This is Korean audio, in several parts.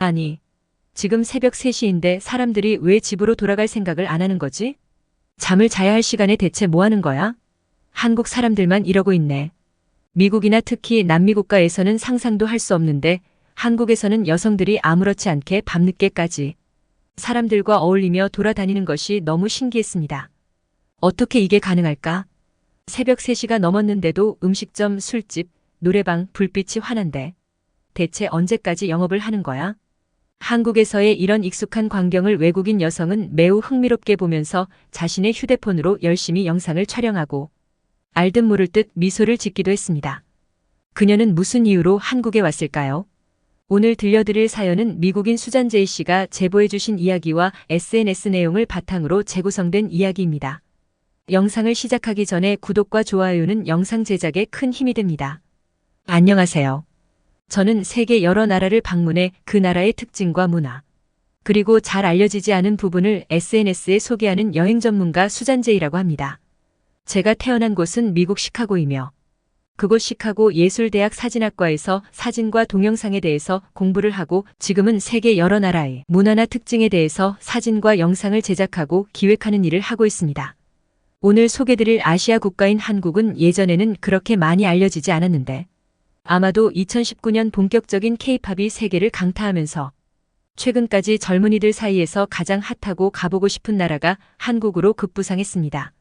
아니, 지금 새벽 3시인데 사람들이 왜 집으로 돌아갈 생각을 안 하는 거지? 잠을 자야 할 시간에 대체 뭐 하는 거야? 한국 사람들만 이러고 있네. 미국이나 특히 남미 국가에서는 상상도 할 수 없는데 한국에서는 여성들이 아무렇지 않게 밤늦게까지 사람들과 어울리며 돌아다니는 것이 너무 신기했습니다. 어떻게 이게 가능할까? 새벽 3시가 넘었는데도 음식점, 술집, 노래방, 불빛이 환한데 대체 언제까지 영업을 하는 거야? 한국에서의 이런 익숙한 광경을 외국인 여성은 매우 흥미롭게 보면서 자신의 휴대폰으로 열심히 영상을 촬영하고 알듯 모를 듯 미소를 짓기도 했습니다. 그녀는 무슨 이유로 한국에 왔을까요? 오늘 들려드릴 사연은 미국인 수잔 제이 씨가 제보해 주신 이야기와 SNS 내용을 바탕으로 재구성된 이야기입니다. 영상을 시작하기 전에 구독과 좋아요는 영상 제작에 큰 힘이 됩니다. 안녕하세요. 저는 세계 여러 나라를 방문해 그 나라의 특징과 문화, 그리고 잘 알려지지 않은 부분을 SNS에 소개하는 여행 전문가 수잔 제이라고 합니다. 제가 태어난 곳은 미국 시카고이며 그곳 시카고 예술대학 사진학과에서 사진과 동영상에 대해서 공부를 하고 지금은 세계 여러 나라의 문화나 특징에 대해서 사진과 영상을 제작하고 기획하는 일을 하고 있습니다. 오늘 소개드릴 아시아 국가인 한국은 예전에는 그렇게 많이 알려지지 않았는데 아마도 2019년 본격적인 K-팝이 세계를 강타하면서 최근까지 젊은이들 사이에서 가장 핫하고 가보고 싶은 나라가 한국으로 급부상했습니다.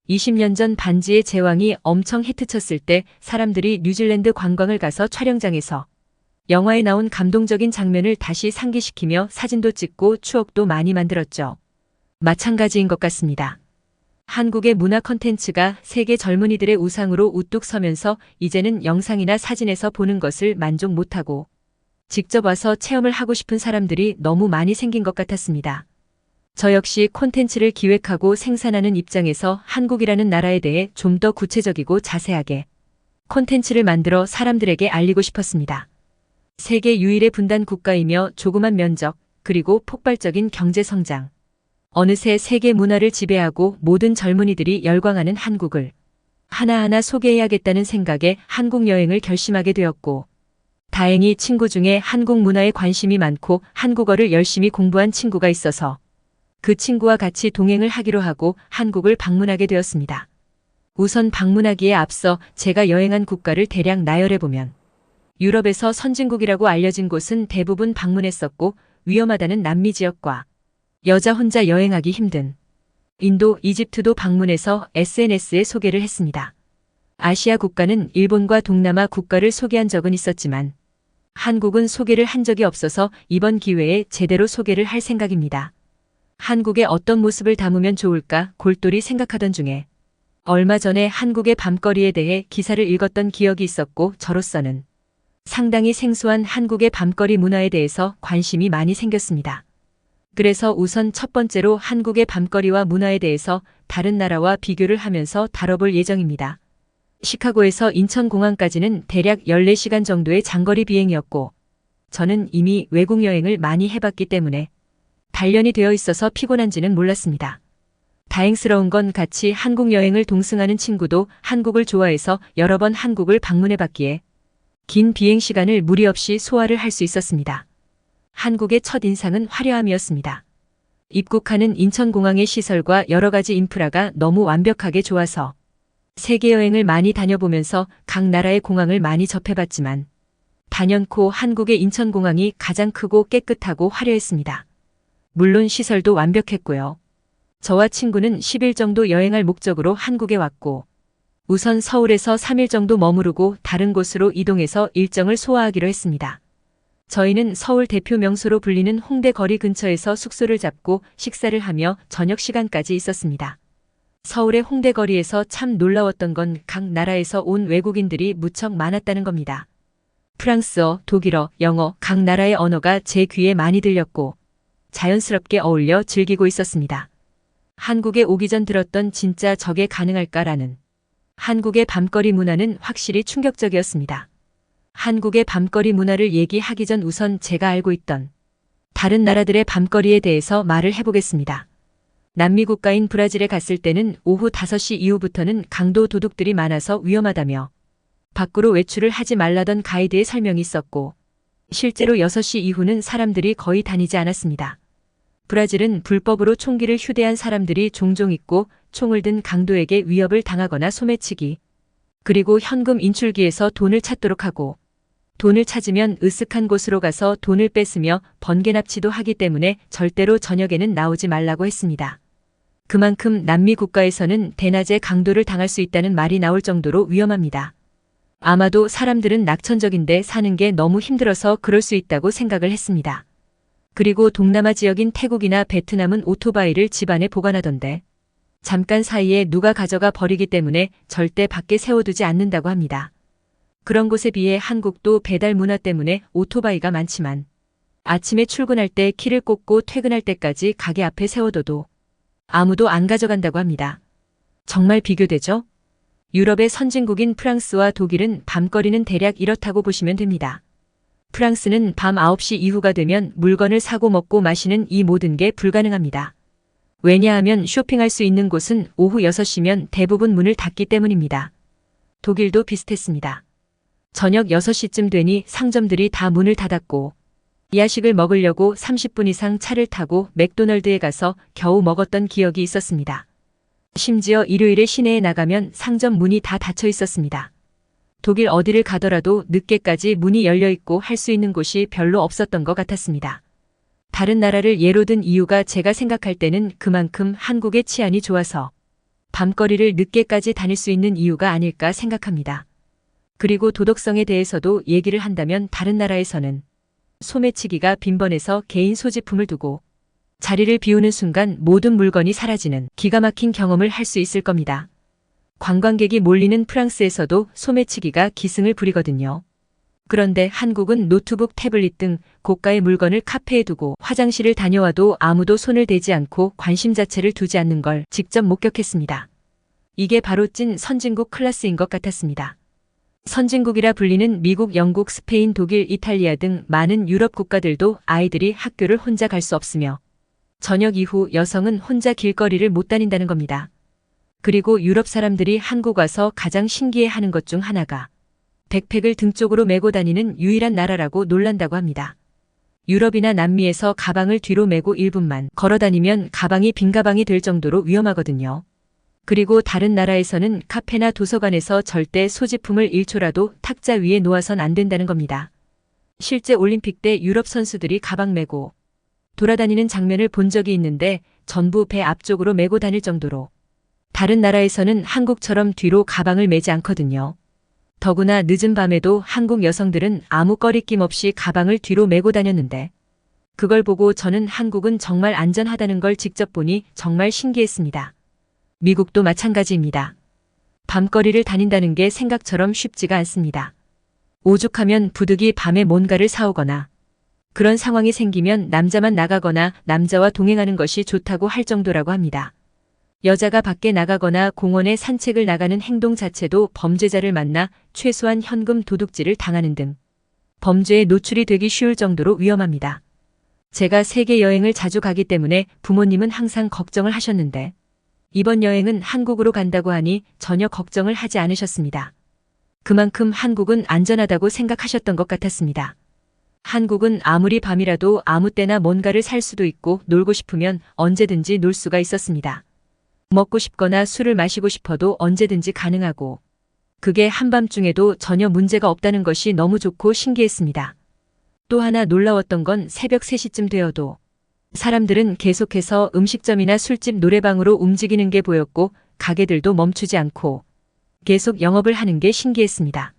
20년 전 반지의 제왕이 엄청 히트쳤을 때 사람들이 뉴질랜드 관광을 가서 촬영장에서 영화에 나온 감동적인 장면을 다시 상기시키며 사진도 찍고 추억도 많이 만들었죠. 마찬가지인 것 같습니다. 한국의 문화 콘텐츠가 세계 젊은이들의 우상으로 우뚝 서면서 이제는 영상이나 사진에서 보는 것을 만족 못하고 직접 와서 체험을 하고 싶은 사람들이 너무 많이 생긴 것 같았습니다. 저 역시 콘텐츠를 기획하고 생산하는 입장에서 한국이라는 나라에 대해 좀 더 구체적이고 자세하게 콘텐츠를 만들어 사람들에게 알리고 싶었습니다. 세계 유일의 분단 국가이며 조그만 면적, 그리고 폭발적인 경제 성장. 어느새 세계 문화를 지배하고 모든 젊은이들이 열광하는 한국을 하나하나 소개해야겠다는 생각에 한국 여행을 결심하게 되었고, 다행히 친구 중에 한국 문화에 관심이 많고 한국어를 열심히 공부한 친구가 있어서 그 친구와 같이 동행을 하기로 하고 한국을 방문하게 되었습니다. 우선 방문하기에 앞서 제가 여행한 국가를 대략 나열해보면 유럽에서 선진국이라고 알려진 곳은 대부분 방문했었고 위험하다는 남미 지역과 여자 혼자 여행하기 힘든 인도, 이집트도 방문해서 SNS에 소개를 했습니다. 아시아 국가는 일본과 동남아 국가를 소개한 적은 있었지만 한국은 소개를 한 적이 없어서 이번 기회에 제대로 소개를 할 생각입니다. 한국의 어떤 모습을 담으면 좋을까 골똘히 생각하던 중에 얼마 전에 한국의 밤거리에 대해 기사를 읽었던 기억이 있었고 저로서는 상당히 생소한 한국의 밤거리 문화에 대해서 관심이 많이 생겼습니다. 그래서 우선 첫 번째로 한국의 밤거리와 문화에 대해서 다른 나라와 비교를 하면서 다뤄볼 예정입니다. 시카고에서 인천공항까지는 대략 14시간 정도의 장거리 비행이었고 저는 이미 외국 여행을 많이 해봤기 때문에 단련이 되어 있어서 피곤한지는 몰랐습니다. 다행스러운 건 같이 한국 여행을 동승하는 친구도 한국을 좋아해서 여러 번 한국을 방문해봤기에 긴 비행 시간을 무리 없이 소화를 할 수 있었습니다. 한국의 첫 인상은 화려함이었습니다. 입국하는 인천공항의 시설과 여러 가지 인프라가 너무 완벽하게 좋아서 세계 여행을 많이 다녀보면서 각 나라의 공항을 많이 접해봤지만 단연코 한국의 인천공항이 가장 크고 깨끗하고 화려했습니다. 물론 시설도 완벽했고요. 저와 친구는 10일 정도 여행할 목적으로 한국에 왔고 우선 서울에서 3일 정도 머무르고 다른 곳으로 이동해서 일정을 소화하기로 했습니다. 저희는 서울 대표 명소로 불리는 홍대 거리 근처에서 숙소를 잡고 식사를 하며 저녁 시간까지 있었습니다. 서울의 홍대 거리에서 참 놀라웠던 건 각 나라에서 온 외국인들이 무척 많았다는 겁니다. 프랑스어, 독일어, 영어 각 나라의 언어가 제 귀에 많이 들렸고 자연스럽게 어울려 즐기고 있었습니다. 한국에 오기 전 들었던 진짜 저게 가능할까라는 한국의 밤거리 문화는 확실히 충격적이었습니다. 한국의 밤거리 문화를 얘기하기 전 우선 제가 알고 있던 다른 나라들의 밤거리에 대해서 말을 해보겠습니다. 남미 국가인 브라질에 갔을 때는 오후 5시 이후부터는 강도 도둑들이 많아서 위험하다며 밖으로 외출을 하지 말라던 가이드의 설명이 있었고 실제로 6시 이후는 사람들이 거의 다니지 않았습니다. 브라질은 불법으로 총기를 휴대한 사람들이 종종 있고 총을 든 강도에게 위협을 당하거나 소매치기, 그리고 현금 인출기에서 돈을 찾도록 하고 돈을 찾으면 으슥한 곳으로 가서 돈을 뺏으며 번개 납치도 하기 때문에 절대로 저녁에는 나오지 말라고 했습니다. 그만큼 남미 국가에서는 대낮에 강도를 당할 수 있다는 말이 나올 정도로 위험합니다. 아마도 사람들은 낙천적인데 사는 게 너무 힘들어서 그럴 수 있다고 생각을 했습니다. 그리고 동남아 지역인 태국이나 베트남은 오토바이를 집안에 보관하던데 잠깐 사이에 누가 가져가 버리기 때문에 절대 밖에 세워두지 않는다고 합니다. 그런 곳에 비해 한국도 배달 문화 때문에 오토바이가 많지만 아침에 출근할 때 키를 꽂고 퇴근할 때까지 가게 앞에 세워둬도 아무도 안 가져간다고 합니다. 정말 비교되죠? 유럽의 선진국인 프랑스와 독일은 밤거리는 대략 이렇다고 보시면 됩니다. 프랑스는 밤 9시 이후가 되면 물건을 사고 먹고 마시는 이 모든 게 불가능합니다. 왜냐하면 쇼핑할 수 있는 곳은 오후 6시면 대부분 문을 닫기 때문입니다. 독일도 비슷했습니다. 저녁 6시쯤 되니 상점들이 다 문을 닫았고 야식을 먹으려고 30분 이상 차를 타고 맥도널드에 가서 겨우 먹었던 기억이 있었습니다. 심지어 일요일에 시내에 나가면 상점 문이 다 닫혀 있었습니다. 독일 어디를 가더라도 늦게까지 문이 열려 있고 할 수 있는 곳이 별로 없었던 것 같았습니다. 다른 나라를 예로 든 이유가 제가 생각할 때는 그만큼 한국의 치안이 좋아서 밤거리를 늦게까지 다닐 수 있는 이유가 아닐까 생각합니다. 그리고 도덕성에 대해서도 얘기를 한다면 다른 나라에서는 소매치기가 빈번해서 개인 소지품을 두고 자리를 비우는 순간 모든 물건이 사라지는 기가 막힌 경험을 할 수 있을 겁니다. 관광객이 몰리는 프랑스에서도 소매치기가 기승을 부리거든요. 그런데 한국은 노트북, 태블릿 등 고가의 물건을 카페에 두고 화장실을 다녀와도 아무도 손을 대지 않고 관심 자체를 두지 않는 걸 직접 목격했습니다. 이게 바로 찐 선진국 클래스인 것 같았습니다. 선진국이라 불리는 미국, 영국, 스페인, 독일, 이탈리아 등 많은 유럽 국가들도 아이들이 학교를 혼자 갈 수 없으며 저녁 이후 여성은 혼자 길거리를 못 다닌다는 겁니다. 그리고 유럽 사람들이 한국 와서 가장 신기해하는 것 중 하나가 백팩을 등 쪽으로 메고 다니는 유일한 나라라고 놀란다고 합니다. 유럽이나 남미에서 가방을 뒤로 메고 1분만 걸어 다니면 가방이 빈 가방이 될 정도로 위험하거든요. 그리고 다른 나라에서는 카페나 도서관에서 절대 소지품을 1초라도 탁자 위에 놓아선 안 된다는 겁니다. 실제 올림픽 때 유럽 선수들이 가방 메고 돌아다니는 장면을 본 적이 있는데 전부 배 앞쪽으로 메고 다닐 정도로 다른 나라에서는 한국처럼 뒤로 가방을 메지 않거든요. 더구나 늦은 밤에도 한국 여성들은 아무 꺼리낌 없이 가방을 뒤로 메고 다녔는데 그걸 보고 저는 한국은 정말 안전하다는 걸 직접 보니 정말 신기했습니다. 미국도 마찬가지입니다. 밤거리를 다닌다는 게 생각처럼 쉽지가 않습니다. 오죽하면 부득이 밤에 뭔가를 사오거나 그런 상황이 생기면 남자만 나가거나 남자와 동행하는 것이 좋다고 할 정도라고 합니다. 여자가 밖에 나가거나 공원에 산책을 나가는 행동 자체도 범죄자를 만나 최소한 현금 도둑질을 당하는 등 범죄에 노출이 되기 쉬울 정도로 위험합니다. 제가 세계 여행을 자주 가기 때문에 부모님은 항상 걱정을 하셨는데 이번 여행은 한국으로 간다고 하니 전혀 걱정을 하지 않으셨습니다. 그만큼 한국은 안전하다고 생각하셨던 것 같았습니다. 한국은 아무리 밤이라도 아무 때나 뭔가를 살 수도 있고 놀고 싶으면 언제든지 놀 수가 있었습니다. 먹고 싶거나 술을 마시고 싶어도 언제든지 가능하고 그게 한밤중에도 전혀 문제가 없다는 것이 너무 좋고 신기했습니다. 또 하나 놀라웠던 건 새벽 3시쯤 되어도 사람들은 계속해서 음식점이나 술집, 노래방으로 움직이는 게 보였고 가게들도 멈추지 않고 계속 영업을 하는 게 신기했습니다.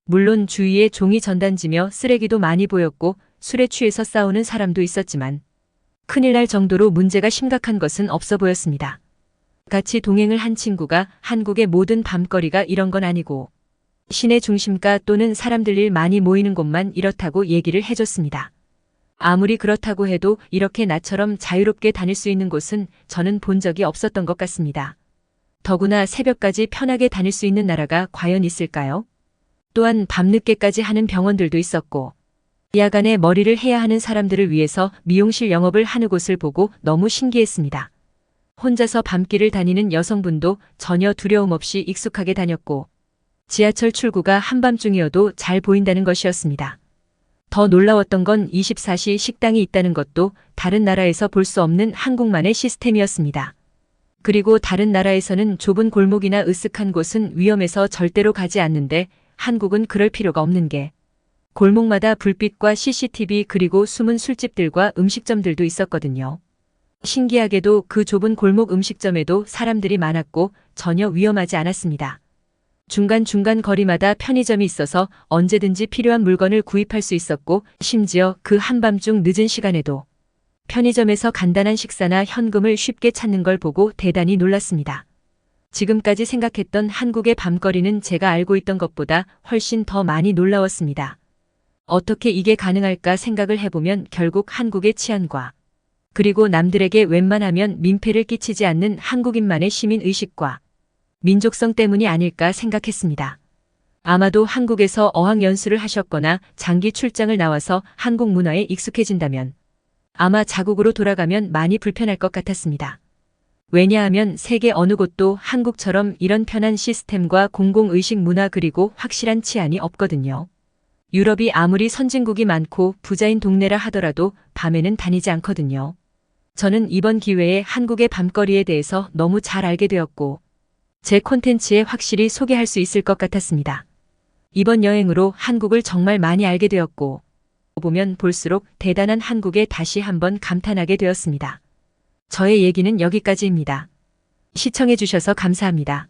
물론 주위에 종이 전단지며 쓰레기도 많이 보였고 술에 취해서 싸우는 사람도 있었지만 큰일 날 정도로 문제가 심각한 것은 없어 보였습니다. 같이 동행을 한 친구가 한국의 모든 밤거리가 이런 건 아니고 시내 중심가 또는 사람들 일 많이 모이는 곳만 이렇다고 얘기를 해줬습니다. 아무리 그렇다고 해도 이렇게 나처럼 자유롭게 다닐 수 있는 곳은 저는 본 적이 없었던 것 같습니다. 더구나 새벽까지 편하게 다닐 수 있는 나라가 과연 있을까요? 또한 밤늦게까지 하는 병원들도 있었고 야간에 머리를 해야 하는 사람들을 위해서 미용실 영업을 하는 곳을 보고 너무 신기했습니다. 혼자서 밤길을 다니는 여성분도 전혀 두려움 없이 익숙하게 다녔고 지하철 출구가 한밤중이어도 잘 보인다는 것이었습니다. 더 놀라웠던 건 24시 식당이 있다는 것도 다른 나라에서 볼 수 없는 한국만의 시스템이었습니다. 그리고 다른 나라에서는 좁은 골목이나 으슥한 곳은 위험해서 절대로 가지 않는데 한국은 그럴 필요가 없는 게 골목마다 불빛과 CCTV 그리고 숨은 술집들과 음식점들도 있었거든요. 신기하게도 그 좁은 골목 음식점에도 사람들이 많았고 전혀 위험하지 않았습니다. 중간중간 거리마다 편의점이 있어서 언제든지 필요한 물건을 구입할 수 있었고 심지어 그 한밤중 늦은 시간에도 편의점에서 간단한 식사나 현금을 쉽게 찾는 걸 보고 대단히 놀랐습니다. 지금까지 생각했던 한국의 밤거리는 제가 알고 있던 것보다 훨씬 더 많이 놀라웠습니다. 어떻게 이게 가능할까 생각을 해보면 결국 한국의 치안과 그리고 남들에게 웬만하면 민폐를 끼치지 않는 한국인만의 시민의식과 민족성 때문이 아닐까 생각했습니다. 아마도 한국에서 어학연수를 하셨거나 장기 출장을 나와서 한국 문화에 익숙해진다면 아마 자국으로 돌아가면 많이 불편할 것 같았습니다. 왜냐하면 세계 어느 곳도 한국처럼 이런 편한 시스템과 공공의식 문화 그리고 확실한 치안이 없거든요. 유럽이 아무리 선진국이 많고 부자인 동네라 하더라도 밤에는 다니지 않거든요. 저는 이번 기회에 한국의 밤거리에 대해서 너무 잘 알게 되었고 제 콘텐츠에 확실히 소개할 수 있을 것 같았습니다. 이번 여행으로 한국을 정말 많이 알게 되었고 보면 볼수록 대단한 한국에 다시 한번 감탄하게 되었습니다. 저의 얘기는 여기까지입니다. 시청해 주셔서 감사합니다.